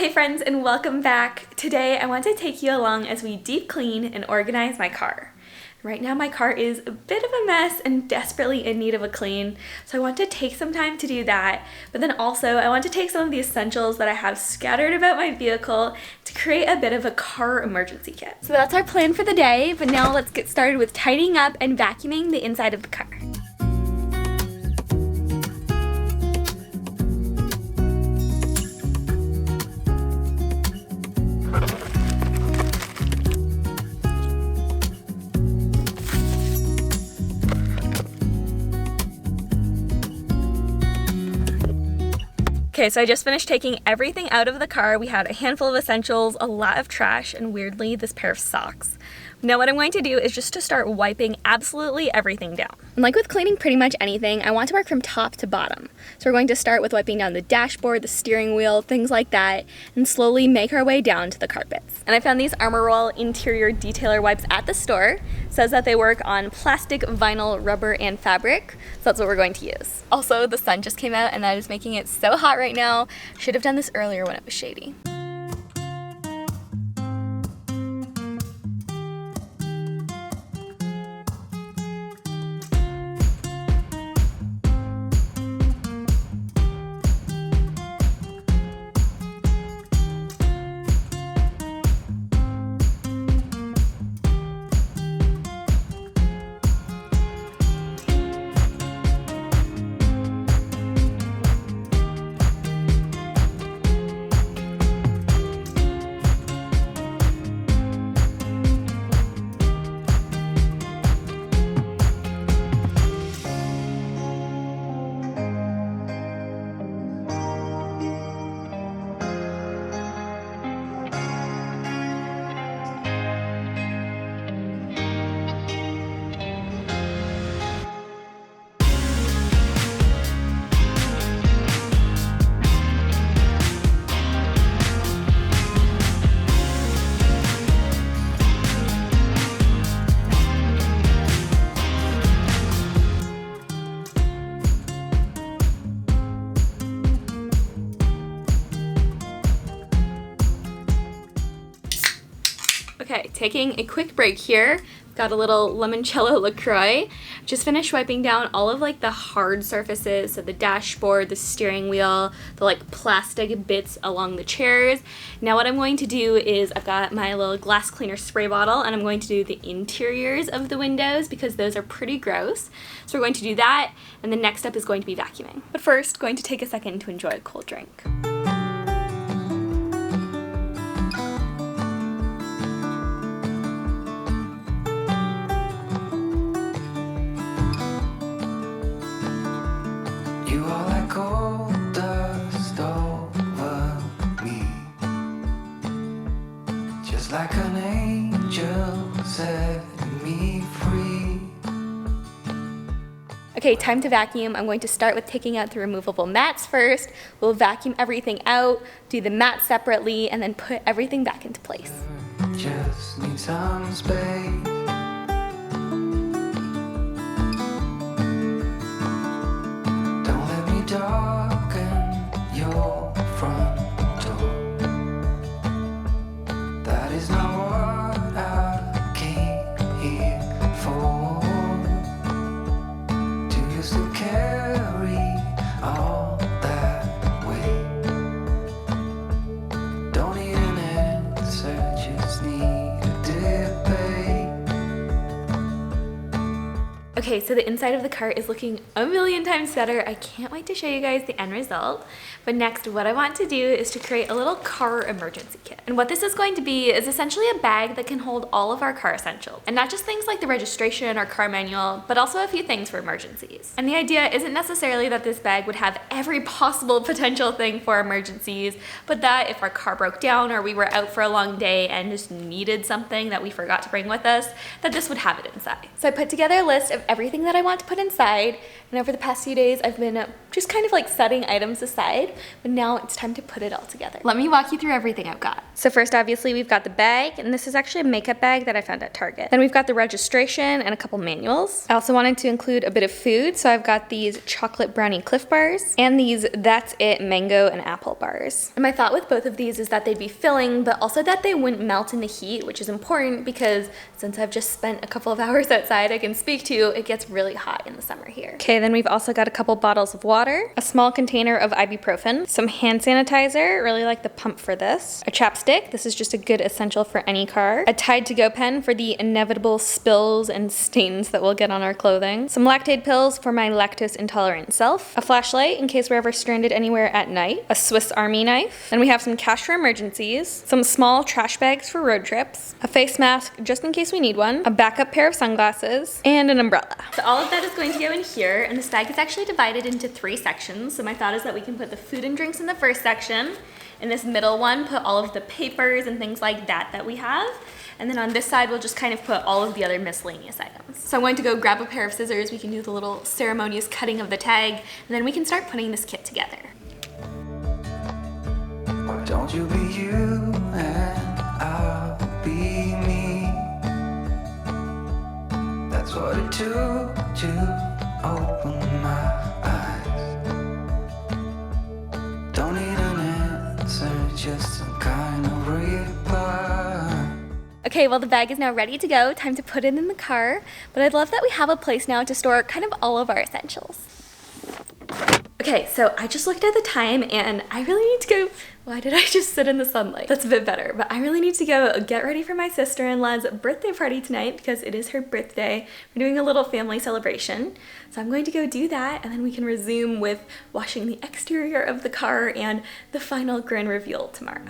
Hi friends, and welcome back. Today I want to take you along as we deep clean and organize my car. Right now my car is a bit of a mess and desperately in need of a clean, so I want to take some time to do that, but then also I want to take some of the essentials that I have scattered about my vehicle to create a bit of a car emergency kit. So that's our plan for the day, but now let's get started with tidying up and vacuuming the inside of the car. Okay, so I just finished taking everything out of the car. We had a handful of essentials, a lot of trash, and weirdly, this pair of socks. Now what I'm going to do is just to start wiping absolutely everything down. And like with cleaning pretty much anything, I want to work from top to bottom. So we're going to start with wiping down the dashboard, the steering wheel, things like that, and slowly make our way down to the carpets. And I found these Armor Roll interior detailer wipes at the store. It says that they work on plastic, vinyl, rubber, and fabric. So that's what we're going to use. Also, the sun just came out and that is making it so hot right now. Should have done this earlier when it was shady. Okay, taking a quick break here. Got a little limoncello LaCroix. Just finished wiping down all of like the hard surfaces, so the dashboard, the steering wheel, the like plastic bits along the chairs. Now what I'm going to do is I've got my little glass cleaner spray bottle and I'm going to do the interiors of the windows because those are pretty gross. So we're going to do that, and the next step is going to be vacuuming. But first, going to take a second to enjoy a cold drink. You are like gold dust over me, just like an angel setting me free. Okay, time to vacuum. I'm going to start with taking out the removable mats first. We'll vacuum everything out, do the mats separately, and then put everything back into place. Just need some space. Darken your front door. That is not what I came here for. Do you still carry all that weight? Don't need an answer, just need a debate. Okay, so the inside of the car is looking a million times better. I can't wait to show you guys the end result. But next, what I want to do is to create a little car emergency kit. And what this is going to be is essentially a bag that can hold all of our car essentials. And not just things like the registration or car manual, but also a few things for emergencies. And the idea isn't necessarily that this bag would have every possible potential thing for emergencies, but that if our car broke down or we were out for a long day and just needed something that we forgot to bring with us, that this would have it inside. So I put together a list of everything that I want to put inside, and over the past few days I've been just kind of like setting items aside, but now it's time to put it all together. Let me walk you through everything I've got. So first, obviously, we've got the bag, and this is actually a makeup bag that I found at Target. Then we've got the registration and a couple manuals. I also wanted to include a bit of food, so I've got these chocolate brownie Cliff bars and these That's It mango and apple bars. And my thought with both of these is that they'd be filling, but also that they wouldn't melt in the heat, which is important because since I've just spent a couple of hours outside, I can speak to, it gets really hot in the summer here. Okay, then we've also got a couple bottles of water, a small container of ibuprofen, some hand sanitizer, really like the pump for this, a chapstick, this is just a good essential for any car, a Tide to Go pen for the inevitable spills and stains that we'll get on our clothing, some Lactaid pills for my lactose intolerant self, a flashlight in case we're ever stranded anywhere at night, a Swiss Army knife, then we have some cash for emergencies, some small trash bags for road trips, a face mask just in case we need one, a backup pair of sunglasses, and an umbrella. So all of that is going to go in here, and this bag is actually divided into 3 sections. So my thought is that we can put the food and drinks in the first section. In this middle one, put all of the papers and things like that we have. And then on this side, we'll just kind of put all of the other miscellaneous items. So I'm going to go grab a pair of scissors. We can do the little ceremonious cutting of the tag, and then we can start putting this kit together. Don't you be you and I'll be me. That's what it took to open my eyes. Don't need an answer, just some kind of reply. Okay, well the bag is now ready to go. Time to put it in the car. But I'd love that we have a place now to store kind of all of our essentials. Okay, so I just looked at the time and I really need to go. Why did I just sit in the sunlight? That's a bit better, but I really need to go get ready for my sister-in-law's birthday party tonight because it is her birthday. We're doing a little family celebration. So I'm going to go do that and then we can resume with washing the exterior of the car and the final grand reveal tomorrow.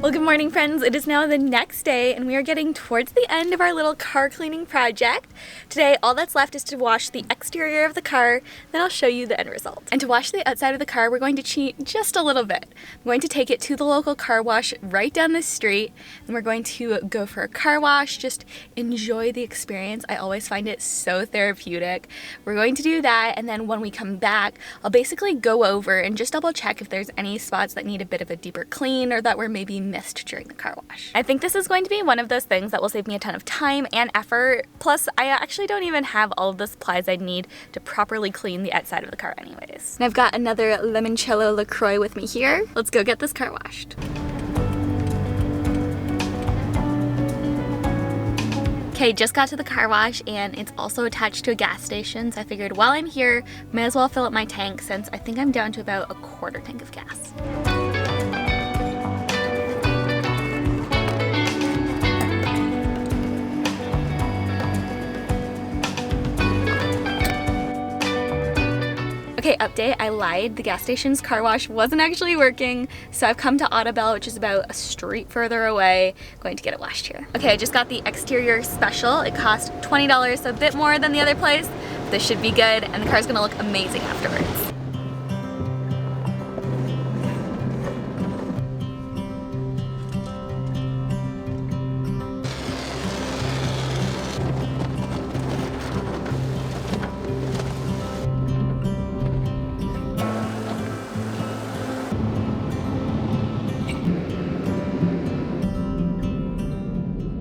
Well, good morning, friends. It is now the next day and we are getting towards the end of our little car cleaning project. Today, all that's left is to wash the exterior of the car, then I'll show you the end result. And to wash the outside of the car, we're going to cheat just a little bit. I'm going to take it to the local car wash right down the street, and we're going to go for a car wash, just enjoy the experience. I always find it so therapeutic. We're going to do that, and then when we come back, I'll basically go over and just double check if there's any spots that need a bit of a deeper clean or that were maybe missed during the car wash. I think this is going to be one of those things that will save me a ton of time and effort. Plus, I actually don't even have all of the supplies I need to properly clean the outside of the car anyways. And I've got another limoncello LaCroix with me here. Let's go get this car washed. Okay, just got to the car wash and it's also attached to a gas station, so I figured while I'm here, may as well fill up my tank since I think I'm down to about a quarter tank of gas. Okay, update, I lied. The gas station's car wash wasn't actually working, so I've come to Audubell, which is about a street further away, going to get it washed here. Okay, I just got the exterior special. It cost $20, so a bit more than the other place. This should be good, and the car's gonna look amazing afterwards.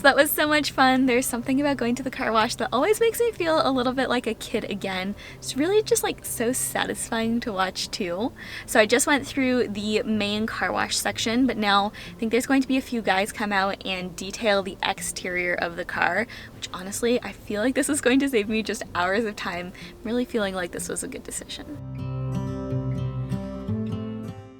That was so much fun. There's something about going to the car wash that always makes me feel a little bit like a kid again. It's really just like so satisfying to watch too. So I just went through the main car wash section, but now I think there's going to be a few guys come out and detail the exterior of the car, which honestly, I feel like this is going to save me just hours of time. I'm really feeling like this was a good decision.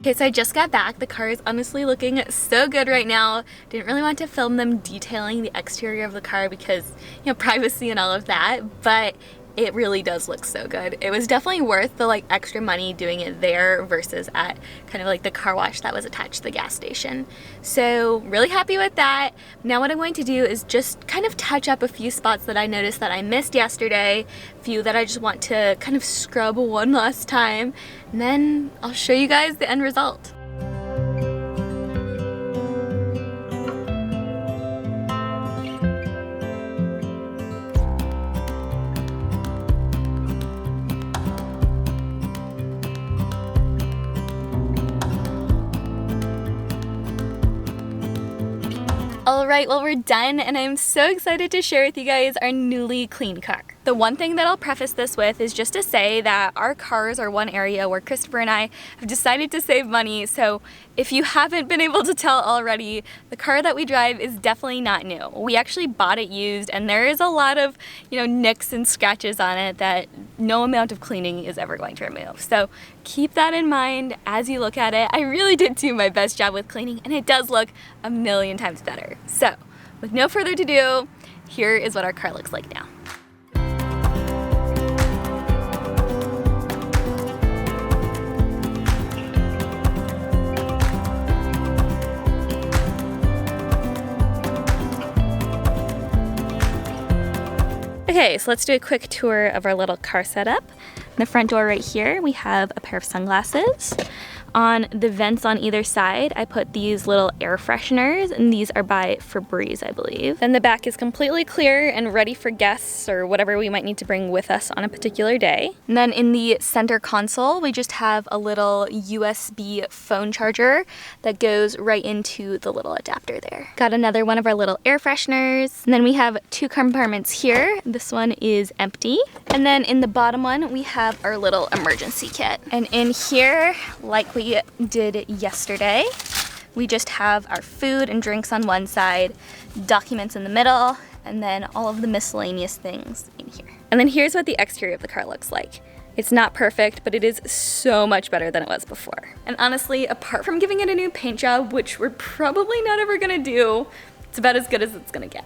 Okay, so I just got back. The car is honestly looking so good right now. Didn't really want to film them detailing the exterior of the car because, you know, privacy and all of that, but it really does look so good. It was definitely worth the like extra money doing it there versus at kind of like the car wash that was attached to the gas station. So really happy with that. Now what I'm going to do is just kind of touch up a few spots that I noticed that I missed yesterday, a few that I just want to kind of scrub one last time, and then I'll show you guys the end result. Alright, well we're done and I'm so excited to share with you guys our newly cleaned car. The one thing that I'll preface this with is just to say that our cars are one area where Christopher and I have decided to save money, so if you haven't been able to tell already, the car that we drive is definitely not new. We actually bought it used and there is a lot of, nicks and scratches on it that no amount of cleaning is ever going to remove. So keep that in mind as you look at it. I really did do my best job with cleaning and it does look a million times better. So with no further ado, here is what our car looks like now. Okay, so let's do a quick tour of our little car setup. In the front door right here, we have a pair of sunglasses. On the vents on either side, I put these little air fresheners, and these are by Febreze, I believe. Then the back is completely clear and ready for guests or whatever we might need to bring with us on a particular day. And then in the center console, we just have a little USB phone charger that goes right into the little adapter there. Got another one of our little air fresheners. And then we have two compartments here. This one is empty. And then in the bottom one, we have our little emergency kit. And in here, like we did yesterday, we just have our food and drinks on one side, documents in the middle, and then all of the miscellaneous things in here. And then here's what the exterior of the car looks like. It's not perfect, but it is so much better than it was before. And honestly, apart from giving it a new paint job, which we're probably not ever gonna do, it's about as good as it's gonna get.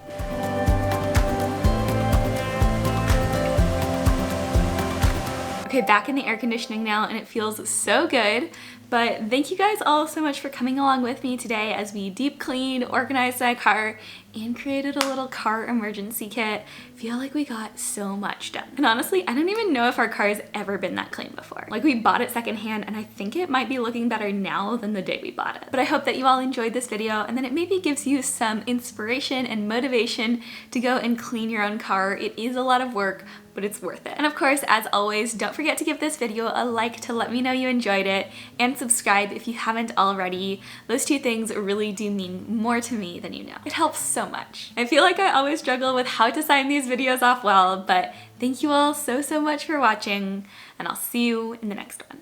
Okay, back in the air conditioning now, and it feels so good. But thank you guys all so much for coming along with me today as we deep cleaned, organized my car, and created a little car emergency kit. I feel like we got so much done. And honestly, I don't even know if our car has ever been that clean before. Like, we bought it secondhand, and I think it might be looking better now than the day we bought it. But I hope that you all enjoyed this video, and then it maybe gives you some inspiration and motivation to go and clean your own car. It is a lot of work, but it's worth it. And of course, as always, don't forget to give this video a like to let me know you enjoyed it, and subscribe if you haven't already. Those two things really do mean more to me than you know. It helps so much. I feel like I always struggle with how to sign these videos off well, but thank you all so much for watching, and I'll see you in the next one.